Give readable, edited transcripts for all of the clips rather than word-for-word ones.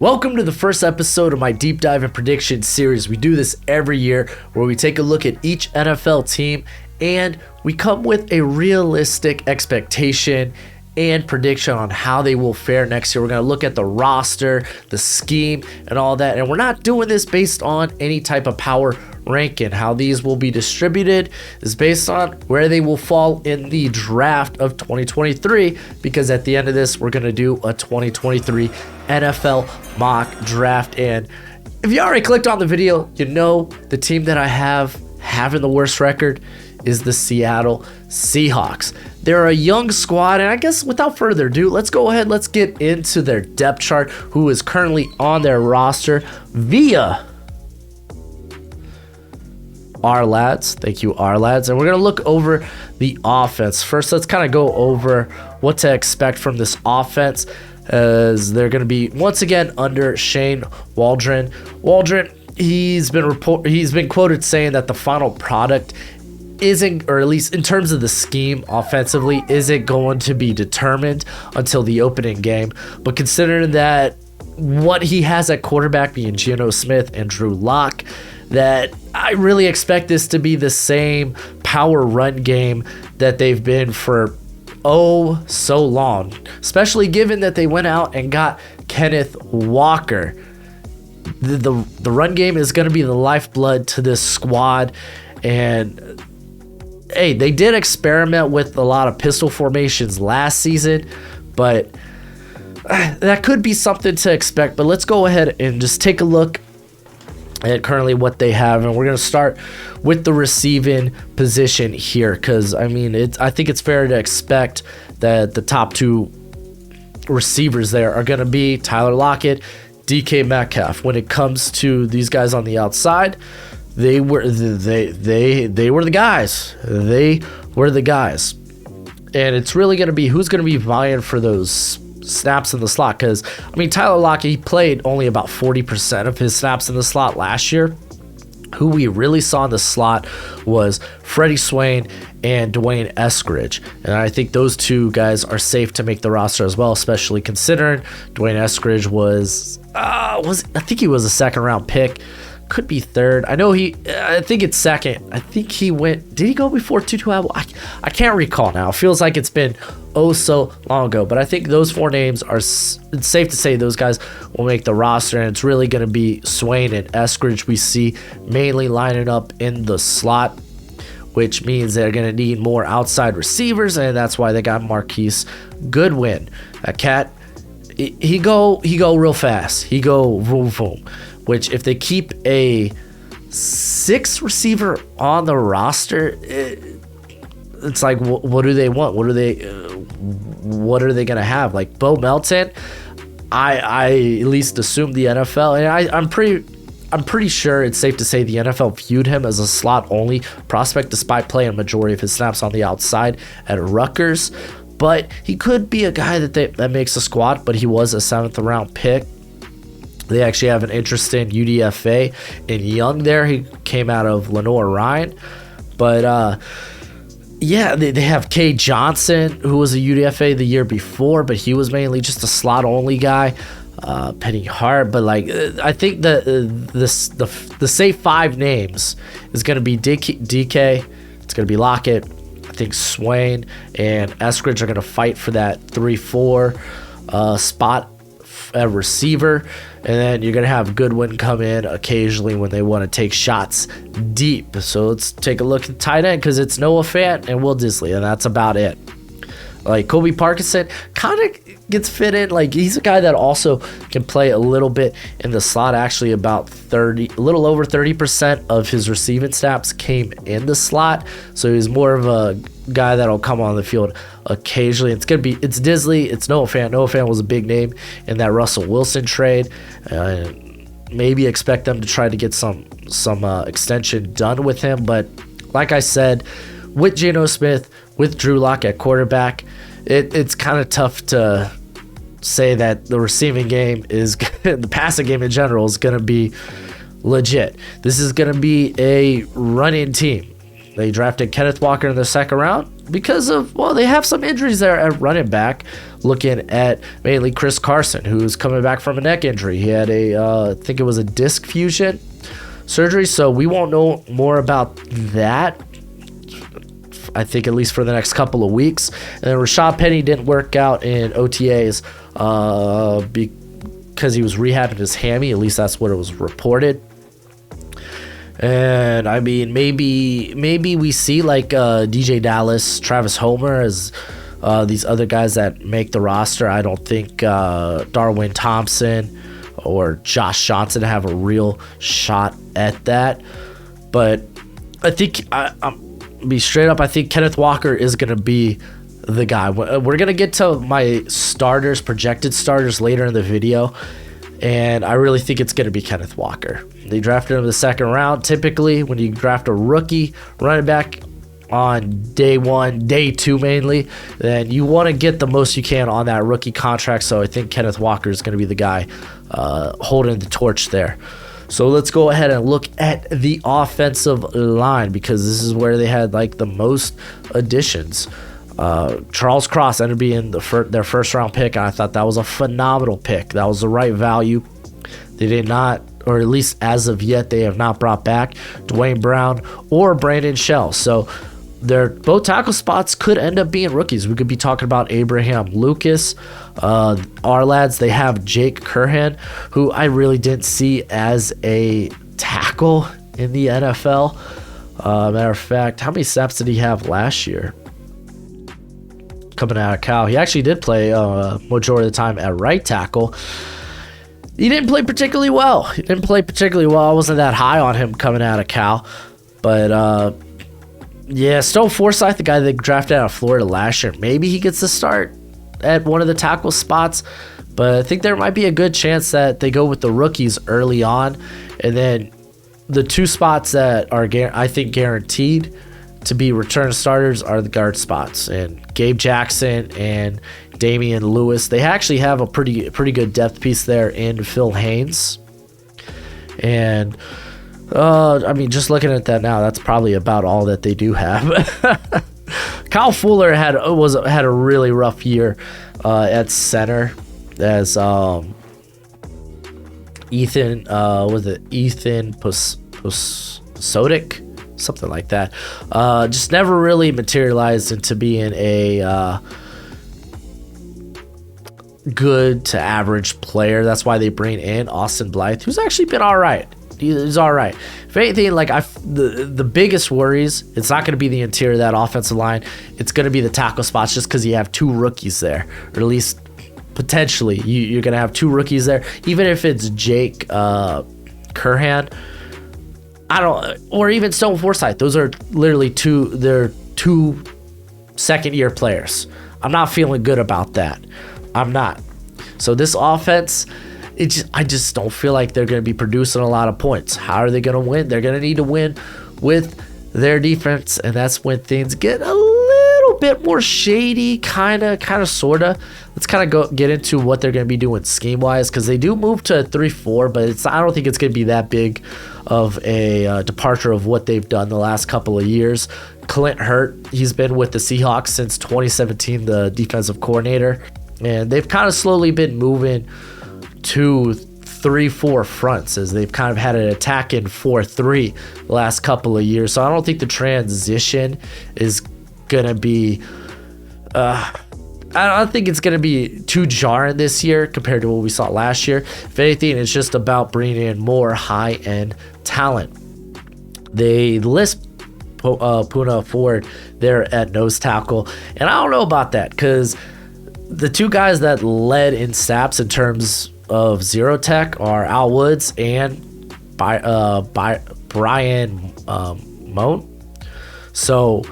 Welcome to the first episode of my deep dive and prediction series. We do this every year where we take a look at each NFL team and we come with a realistic expectation and prediction on how they will fare next year. We're going to look at the roster, the scheme, and all that. And we're not doing this based on any type of power ranking. How these will be distributed is based on where they will fall in the draft of 2023, because at the end of this, we're going to do a 2023 NFL mock draft. And if you already clicked on the video, you know the team that I have having the worst record is the Seattle Seahawks. They're a young squad, and I guess without further ado, let's go ahead, let's get into their depth chart, who is currently on their roster via our lads. Thank you, our lads. And we're going to look over the offense. First, let's kind of go over what to expect from this offense, as they're going to be once again under Shane Waldron. He's been quoted saying that the final product isn't, or at least in terms of the scheme offensively, isn't going to be determined until the opening game. But considering that what he has at quarterback being Geno Smith and Drew Lock, that I really expect this to be the same power run game that they've been for so long, especially given that they went out and got Kenneth Walker. The run game is going to be the lifeblood to this squad. And hey, they did experiment with a lot of pistol formations last season, but that could be something to expect. But let's go ahead and just take a look at currently what they have, and we're going to start with the receiving position here, because I mean, I think it's fair to expect that the top two receivers there are going to be Tyler Lockett, DK Metcalf. When it comes to these guys on the outside, they were the guys. They were the guys, and it's really going to be who's going to be vying for those snaps in the slot, because I mean, Tyler Lockett, he played only about 40% of his snaps in the slot last year. Who we really saw in the slot was Freddie Swain and Dwayne Eskridge, and I think those two guys are safe to make the roster as well, especially considering Dwayne Eskridge was I think he was a second round pick, could be third. I think it's second. I think he went, did he go before Tutu Atwell? I can't recall now. It feels like it's been so long ago, but I think those four names are, it's safe to say those guys will make the roster, and it's really going to be Swain and Eskridge we see mainly lining up in the slot, which means they're going to need more outside receivers, and that's why they got Marquise Goodwin. That cat, he go real fast. He go vroom vroom. Which, if they keep a sixth receiver on the roster, it's like, what do they want? What are they gonna have? Like Bo Melton, I at least assume the NFL, and I'm pretty sure it's safe to say the NFL viewed him as a slot only prospect, despite playing a majority of his snaps on the outside at Rutgers. But he could be a guy that makes a squad. But he was a 7th round pick. They actually have an interesting UDFA in Young there. He came out of Lenore Ryan. But, yeah, they have Kay Johnson, who was a UDFA the year before, but he was mainly just a slot-only guy. Penny Hart. But, like, I think the safe 5 names is going to be DK. It's going to be Lockett. I think Swain and Eskridge are going to fight for that 3-4 spot at receiver. And then you're going to have Goodwin come in occasionally when they want to take shots deep. So let's take a look at tight end, because it's Noah Fant and Will Disley, and that's about it. Like Kobe Parkinson kind of gets fit in. Like, he's a guy that also can play a little bit in the slot. Actually, about a little over 30% of his receiving snaps came in the slot. So he's more of a guy that'll come on the field occasionally. It's Disley, it's Noah Fant. Noah Fant was a big name in that Russell Wilson trade. Maybe expect them to try to get some extension done with him. But like I said, with Geno Smith, with Drew Lock at quarterback, it's kind of tough to say that the receiving game is the passing game in general is going to be legit. This is going to be a running team. They drafted Kenneth Walker in the 2nd round because of, well, they have some injuries there at running back. looking at mainly Chris Carson, who's coming back from a neck injury. He had I think it was a disc fusion surgery, so we won't know more about that, I think, at least for the next couple of weeks. And then Rashad Penny didn't work out in OTAs because he was rehabbing his hammy. At least that's what it was reported. And I mean, maybe we see like DJ Dallas, Travis Homer as these other guys that make the roster. I don't think Darwin Thompson or Josh Johnson have a real shot at that. But I think I'm be straight up. I think Kenneth Walker is going to be the guy. We're going to get to my starters, projected starters, later in the video. And I really think it's going to be Kenneth Walker. They drafted him in the second round. Typically, when you draft a rookie running back on day one, day two mainly, then you want to get the most you can on that rookie contract. So I think Kenneth Walker is going to be the guy holding the torch there. So let's go ahead and look at the offensive line, because this is where they had like the most additions. Charles Cross ended up being their first round pick, and I thought that was a phenomenal pick. That was the right value. They did not, or at least as of yet, they have not brought back Dwayne Brown or Brandon Shell. So their both tackle spots could end up being rookies. We could be talking about Abraham Lucas. Our lads, they have Jake Curhan, who I really didn't see as a tackle in the NFL. Matter of fact, how many snaps did he have last year? Coming out of Cal, he actually did play majority of the time at right tackle. He didn't play particularly well. I wasn't that high on him coming out of Cal. But yeah, Stone Forsythe, the guy they drafted out of Florida last year, maybe he gets to start at one of the tackle spots. But I think there might be a good chance that they go with the rookies early on. And then the two spots that are, I think, guaranteed to be return starters are the guard spots. And Gabe Jackson and Damian Lewis, they actually have a pretty good depth piece there in Phil Haynes. And I mean, just looking at that now, that's probably about all that they do have. Kyle Fuller had a really rough year at center, as Ethan Posodik, something like that. Just never really materialized into being a good to average player. That's why they bring in Austin Blythe, who's actually been all right. He's all right. If anything, like the biggest worries, it's not going to be the interior of that offensive line. It's going to be the tackle spots, just because you have two rookies there, or at least potentially you're going to have two rookies there. Even if it's Jake Curhan, or even Stone Forsythe. Those are literally two second-year players. I'm not feeling good about that. I'm not. So this offense, I just don't feel like they're going to be producing a lot of points. How are they going to win? They're going to need to win with their defense, and that's when things get a little bit more shady, kind of, sort of. Let's kind of get into what they're going to be doing scheme-wise, because they do move to a 3-4, but I don't think it's going to be that big of a departure of what they've done the last couple of years. Clint Hurt, he's been with the Seahawks since 2017, the defensive coordinator, and they've kind of slowly been moving to 3-4 fronts, as they've kind of had an attack in 4-3 the last couple of years. So I don't think the transition is going to be I don't think it's going to be too jarring this year compared to what we saw last year. If anything, it's just about bringing in more high-end talent. They list Puna Ford there at nose tackle, and I don't know about that, because the two guys that led in snaps in terms of zero tech are Al Woods and Brian Moan. So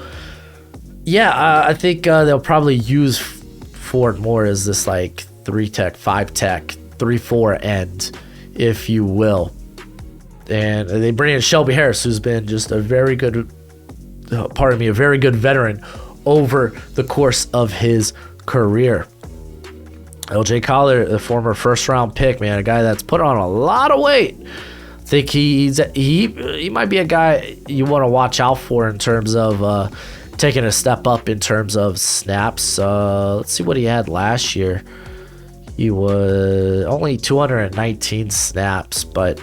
yeah, I think they'll probably use Ford more as this like 3-tech, 5-tech, 3-4 end, if you will. And they bring in Shelby Harris, who's been just a very good veteran over the course of his career. LJ Collier, the former first-round pick, man, a guy that's put on a lot of weight. I think he might be a guy you want to watch out for in terms of taking a step up in terms of snaps. Let's see what he had last year. He was only 219 snaps, but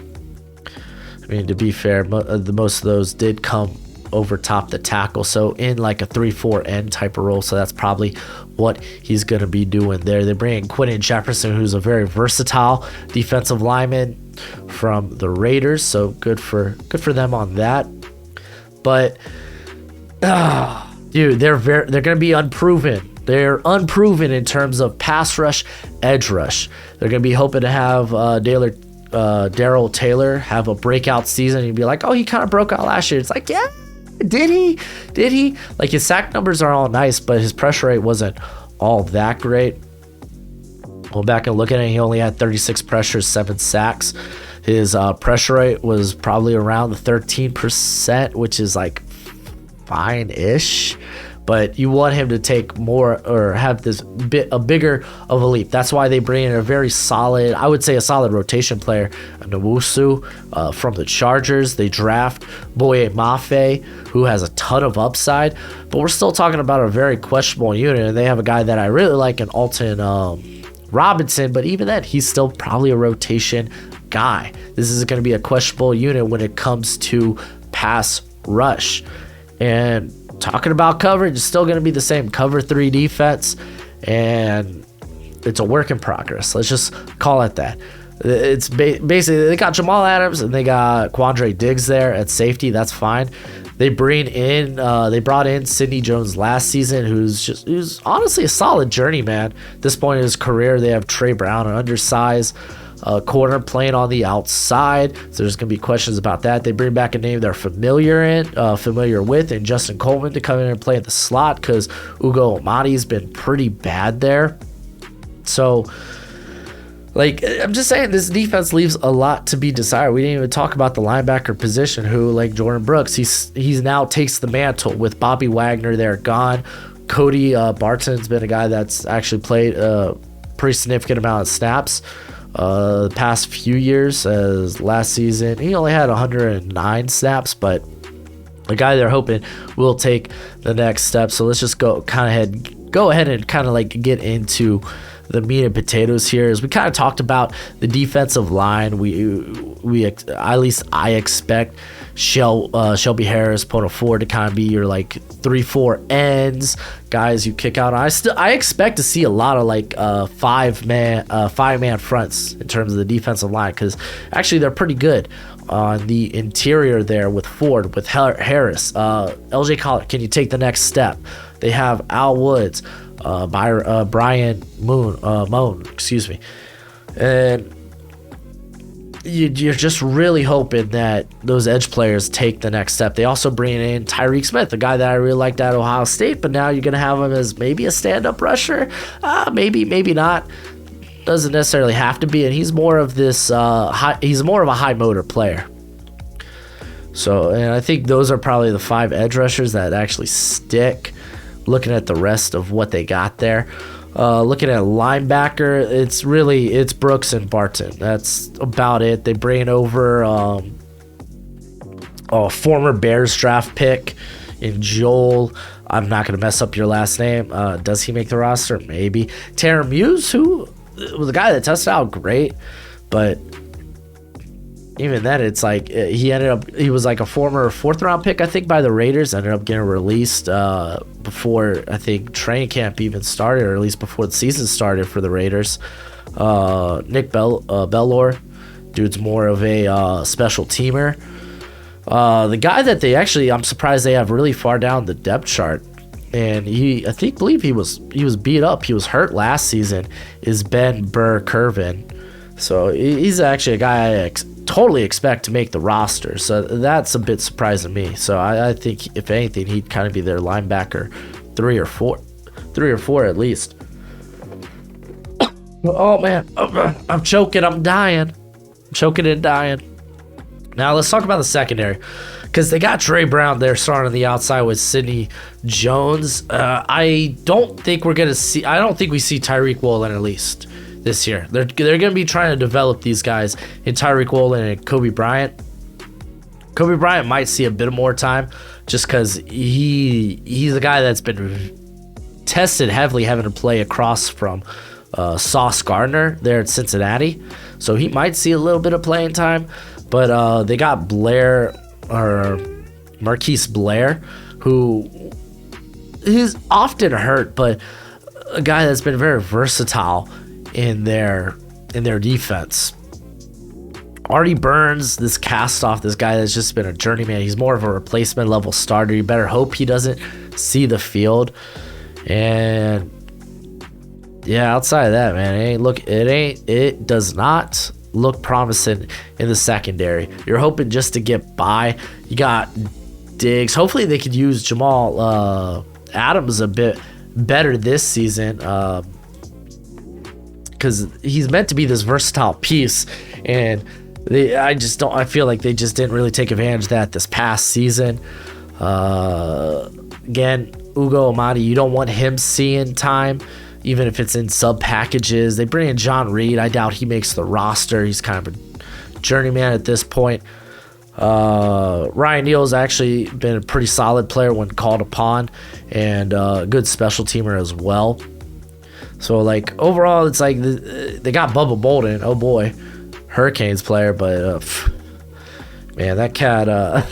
I mean, to be fair, most of those did come over top the tackle, so in like a 3-4 type of role. So that's probably what he's going to be doing there. They bring in Quentin Jefferson, who's a very versatile defensive lineman from the Raiders, so good for them on that. But dude, they're going to be unproven. They're unproven in terms of pass rush, edge rush. They're going to be hoping to have Darrell Taylor have a breakout season. You'd be like, oh, he kind of broke out last year. It's like, yeah, did he? Like, his sack numbers are all nice, but his pressure rate wasn't all that great. Go back and look at it. He only had 36 pressures, 7 sacks. His pressure rate was probably around the 13%, which is like fine-ish. But you want him to take more or have a bigger of a leap. That's why they bring in a very solid, I would say a solid rotation player, Nwusu from the Chargers. They draft Boye Mafe, who has a ton of upside. But we're still talking about a very questionable unit. And they have a guy that I really like in Alton Robinson. But even then, he's still probably a rotation guy. This is going to be a questionable unit when it comes to pass rush. And talking about coverage, it's still going to be the same cover 3 defense, and it's a work in progress. Let's just call it that. It's basically they got Jamal Adams and they got Quandre Diggs there at safety. That's fine. They brought in Sidney Jones last season, who's honestly a solid journeyman at this point in his career. They have Trey Brown, an undersized corner playing on the outside, so there's going to be questions about that. They bring back a name they're familiar with, and Justin Coleman to come in and play at the slot because Ugo Amadi's been pretty bad there. So, like, I'm just saying, this defense leaves a lot to be desired. We didn't even talk about the linebacker position, who, like Jordan Brooks, he's now takes the mantle with Bobby Wagner there gone. Cody Barton's been a guy that's actually played a pretty significant amount of snaps the past few years. As last season he only had 109 snaps, but a guy they're hoping will take the next step. So let's just go ahead and kind of like get into the meat and potatoes here. As we kind of talked about the defensive line, we at least I expect Shelby Harris, Pono Ford to kind of be your like 3-4 ends guys you kick out. I expect to see a lot of like five man fronts in terms of the defensive line, because actually they're pretty good on the interior there with Ford, with Harris, LJ Collier. Can you take the next step? They have Al Woods, Brian Moan, excuse me, and you're just really hoping that those edge players take the next step. They also bring in Tyreek Smith, a guy that I really liked at Ohio State, but now you're going to have him as maybe a stand-up rusher. Maybe not. Doesn't necessarily have to be, and he's more of this. He's more of a high motor player. So, and I think those are probably the 5 edge rushers that actually stick. Looking at the rest of what they got there. Looking at linebacker, it's Brooks and Barton. That's about it. They bring over a former Bears draft pick in Joel. I'm not going to mess up your last name. Does he make the roster? Maybe. Tanner Muse, who was a guy that tested out great, but even then, it's like he was like a former 4th round pick, I think, by the Raiders. Ended up getting released before, I think, training camp even started, or at least before the season started for the Raiders. Nick Bellor, dude's more of a special teamer. The guy that I'm surprised they have really far down the depth chart, and believe he was beat up. He was hurt last season. Is Ben Burr-Kirvin. So he's actually a guy I totally expect to make the roster. So that's a bit surprising to me. So I think, if anything, he'd kind of be their linebacker 3 or 4 at least. Oh, man. I'm choking. I'm dying. I'm choking and dying. Now, let's talk about the secondary, because they got Trey Brown there starting on the outside with Sidney Jones. I don't think we see Tyreek Woolen at least this year. They're going to be trying to develop these guys in Tyreek Woolen and Kobe Bryant. Kobe Bryant might see a bit more time just because he's a guy that's been tested heavily having to play across from Sauce Gardner there at Cincinnati. So he might see a little bit of playing time. But they got Marquise Blair, who is often hurt, but a guy that's been very versatile in their defense. Artie Burns, this cast-off, this guy that's just been a journeyman. He's more of a replacement level starter. You better hope he doesn't see the field. And yeah, outside of that, man, it does not look promising in the secondary. You're hoping just to get by. You got Diggs. Hopefully they could use Jamal Adams a bit better this season, because he's meant to be this versatile piece, and I feel like they just didn't really take advantage of that this past season. Again, Ugo Amadi, you don't want him seeing time, even if it's in sub packages. They bring in John Reed. I doubt he makes the roster. He's kind of a journeyman at this point. Ryan Neal's actually been a pretty solid player when called upon, and a good special teamer as well. So, like, overall, it's like they got Bubba Bolden. Oh, boy. Hurricanes player, but, man, that cat,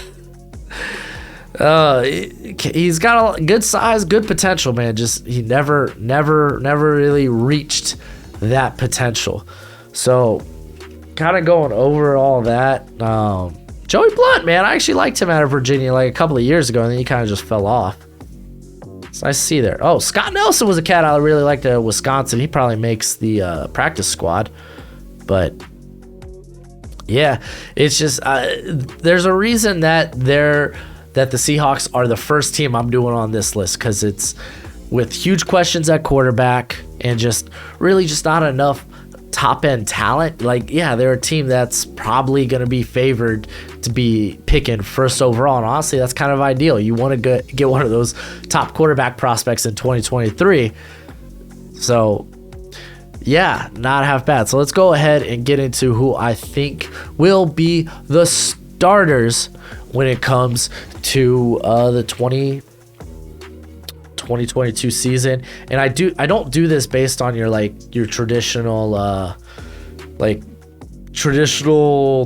he's got a good size, good potential, man. Just he never really reached that potential. So, kind of going over all that. Joey Blunt, man, I actually liked him out of Virginia like a couple of years ago, and then he kind of just fell off. It's nice to see there. Oh, Scott Nelson was a cat I really liked at Wisconsin. He probably makes the practice squad, but yeah, it's just there's a reason that the Seahawks are the first team I'm doing on this list, because it's with huge questions at quarterback and just really just not enough top-end talent. Like, yeah, they're a team that's probably going to be favored to be picking first overall, and honestly, that's kind of ideal. You want to get one of those top quarterback prospects in 2023. So, yeah, not half bad. So let's go ahead and get into who I think will be the starters when it comes to the 2022 season. And I don't do this based on your traditional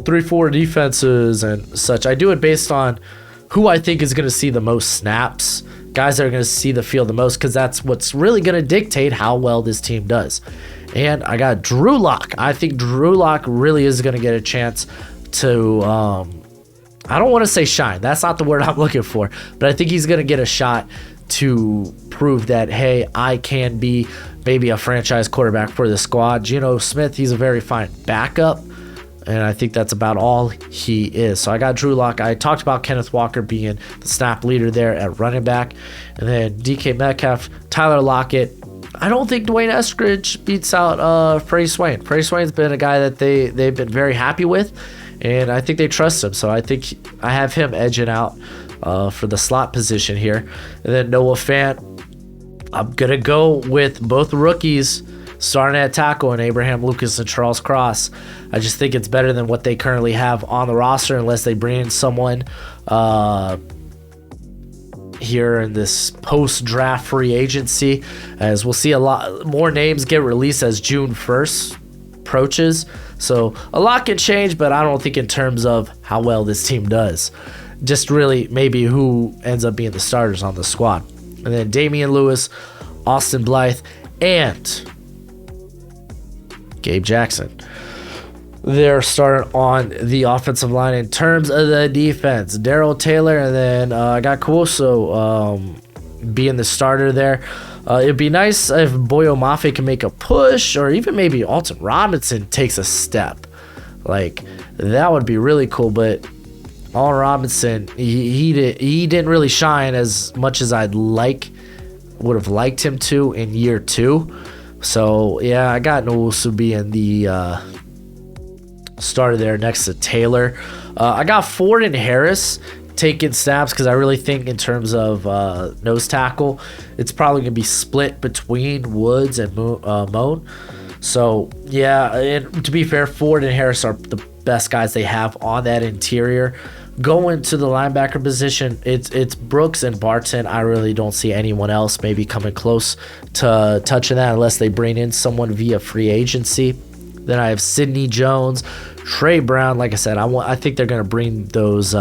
3-4 defenses and such. I do it based on who I think is going to see the most snaps, guys that are going to see the field the most, because that's what's really going to dictate how well this team does. And I got Drew Lock. I think Drew Lock really is going to get a chance to, I don't want to say shine. That's not the word I'm looking for. But I think he's going to get a shot to prove that, hey, I can be maybe a franchise quarterback for the squad. Geno Smith, he's a very fine backup, and I think that's about all he is. So I got Drew Lock. I talked about Kenneth Walker being the snap leader there at running back. And then DK Metcalf, Tyler Lockett. I don't think Dwayne Eskridge beats out Freddie Swain. Freddie Swain's been a guy that they've been very happy with, and I think they trust him. So I think I have him edging out for the slot position here. And then Noah Fant, I'm going to go with both rookies starting at tackle, and Abraham Lucas and Charles Cross. I just think it's better than what they currently have on the roster, unless they bring in someone here in this post-draft free agency, as we'll see a lot more names get released as June 1st approaches. So a lot can change, but I don't think in terms of how well this team does. Just really maybe who ends up being the starters on the squad. And then Damian Lewis, Austin Blythe, and Gabe Jackson. They're starting on the offensive line. In terms of the defense, Darrell Taylor, and then I got Cuoso being the starter there. It'd be nice if Boyo Mafe can make a push, or even maybe Alton Robinson takes a step. Like, that would be really cool, but Alton Robinson, he didn't really shine as much as would have liked him to in year 2. So, yeah, I got Nwosu being the starter there next to Taylor. I got Ford and Harris taking snaps, because I really think in terms of nose tackle, it's probably going to be split between Woods and Moan. So, yeah, and to be fair, Ford and Harris are the best guys they have on that interior. Going to the linebacker position, it's Brooks and Barton. I really don't see anyone else maybe coming close to touching that unless they bring in someone via free agency. Then I have Sidney Jones, Trey Brown. Like I said, I think they're going to bring those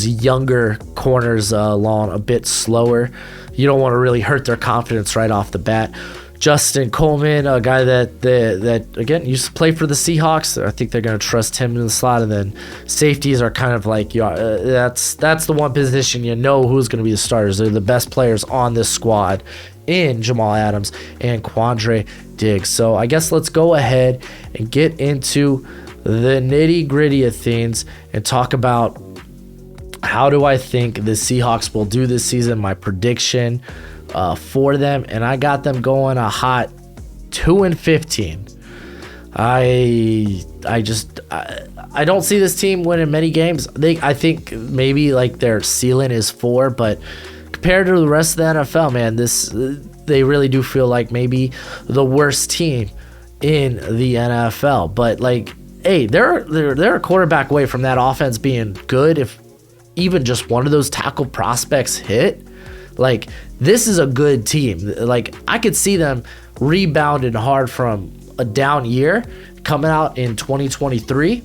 younger corners along a bit slower. You don't want to really hurt their confidence right off the bat. Justin Coleman, a guy that again used to play for the Seahawks. I think they're going to trust him in the slot. And then safeties are kind of like that's the one position you know who's going to be the starters. They're the best players on this squad in Jamal Adams and Quandre Diggs. So I guess let's go ahead and get into the nitty gritty of things and talk about how do I think the Seahawks will do this season. My prediction for them, and I got them going a hot 2-15. I don't see this team winning many games. I think maybe like their ceiling is 4, but compared to the rest of the NFL, man, they really do feel like maybe the worst team in the NFL. But like, hey, they're a quarterback away from that offense being good. If even just one of those tackle prospects hit, like, this is a good team. Like, I could see them rebounding hard from a down year, coming out in 2023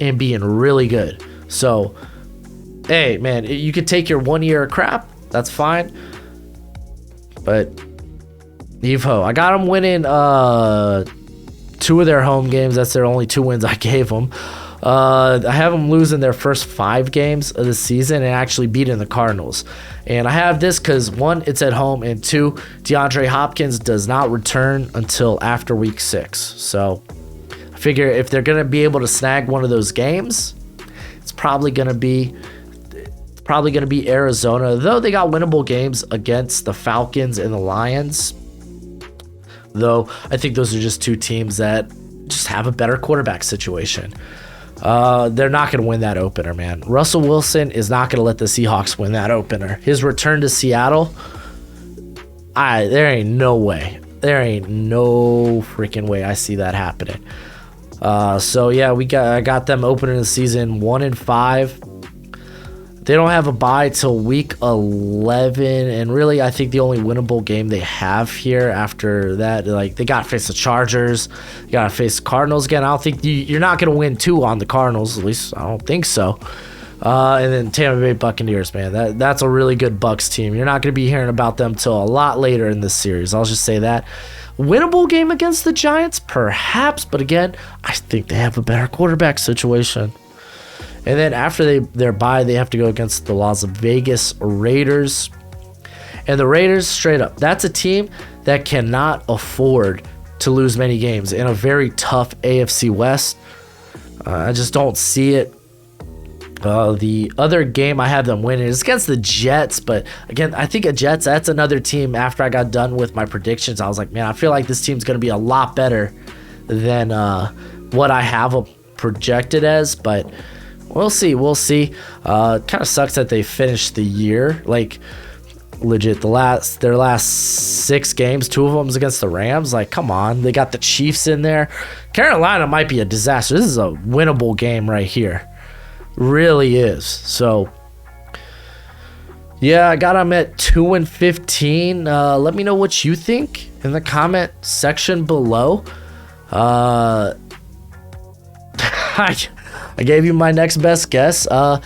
and being really good. So, hey, man, you could take your 1 year of crap. That's fine. But Evo, I got them winning 2 of their home games. That's their only 2 wins I gave them. I have them losing their first 5 games of the season and actually beating the Cardinals. And I have this because 1, it's at home, and 2, DeAndre Hopkins does not return until after week 6. So I figure if they're going to be able to snag one of those games, it's probably going to be Arizona. Though they got winnable games against the Falcons and the Lions. Though I think those are just 2 teams that just have a better quarterback situation. They're not going to win that opener, man. Russell Wilson is not going to let the Seahawks win that opener. His return to Seattle, there ain't no way. There ain't no freaking way I see that happening. So yeah, I got them opening the season 1-5. They don't have a bye till week 11, and really, I think the only winnable game they have here after that, like, they got to face the Chargers, you got to face the Cardinals again. I don't think you're not going to win 2 on the Cardinals, at least I don't think so. And then Tampa Bay Buccaneers, man, that's a really good Bucs team. You're not going to be hearing about them till a lot later in this series. I'll just say that. Winnable game against the Giants, perhaps, but again, I think they have a better quarterback situation. And then after their bye, they have to go against the Las Vegas Raiders. And the Raiders, straight up, that's a team that cannot afford to lose many games in a very tough AFC West. I just don't see it. The other game I have them winning is against the Jets. But again, I think Jets, that's another team after I got done with my predictions. I was like, man, I feel like this team's going to be a lot better than what I have projected as. But we'll see. Kind of sucks that they finished the year. Like, legit, their last 6 games, 2 of them is against the Rams. Like, come on. They got the Chiefs in there. Carolina might be a disaster. This is a winnable game right here. Really is. So, yeah, I got them at 2-15. Let me know what you think in the comment section below. I gave you my next best guess. I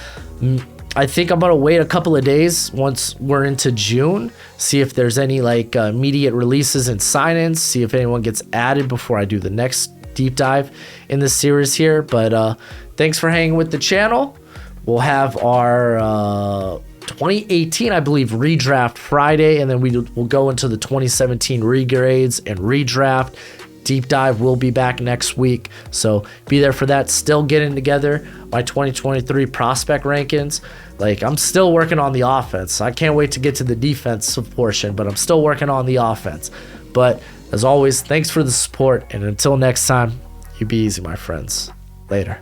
think I'm going to wait a couple of days once we're into June, see if there's any like immediate releases and sign-ins, see if anyone gets added before I do the next deep dive in the series here. But thanks for hanging with the channel. We'll have our 2018, I believe, redraft Friday, and then we'll go into the 2017 regrades and redraft. Deep dive will be back next week, so be there for that. Still getting together my 2023 prospect rankings. Like, I'm still working on the offense. I can't wait to get to the defensive portion, but I'm still working on the offense. But as always, thanks for the support, and until next time, you be easy, my friends. Later.